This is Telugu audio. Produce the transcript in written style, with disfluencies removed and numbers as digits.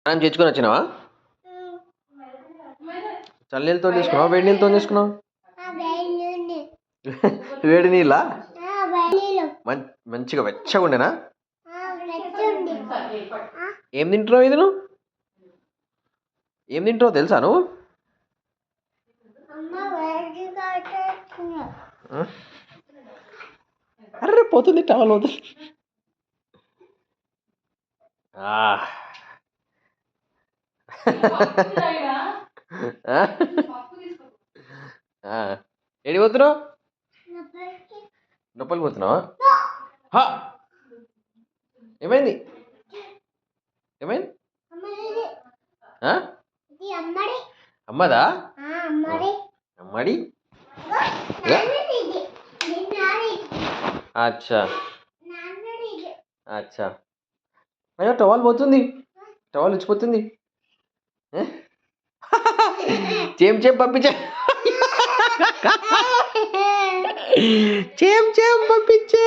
స్నానం చేయించుకొని వచ్చినావా? చల్లనీళ్ళతో తీసుకున్నావా వేడి నీళ్ళతో తీసుకున్నావు? వేడి నీళ్ళ మంచిగా వెచ్చగా ఉండేనా? ఏం తింటున్నావు ఇది నువ్వు? ఏం తింటున్నావు తెలుసా నువ్వు? అర్రే పోతుంది టవల్ పోతుంది. ఏడి పోతున్నావు? లోపలికి పోతున్నావా? ఏమైంది? ఏమైంది? అమ్మదా? అమ్మడి అచ్చా అచ్చా. అయ్యో టవల్ పోతుంది, టవల్ ఇచ్చిపోతుంది. చేం పంపించా, చేం పంపించే.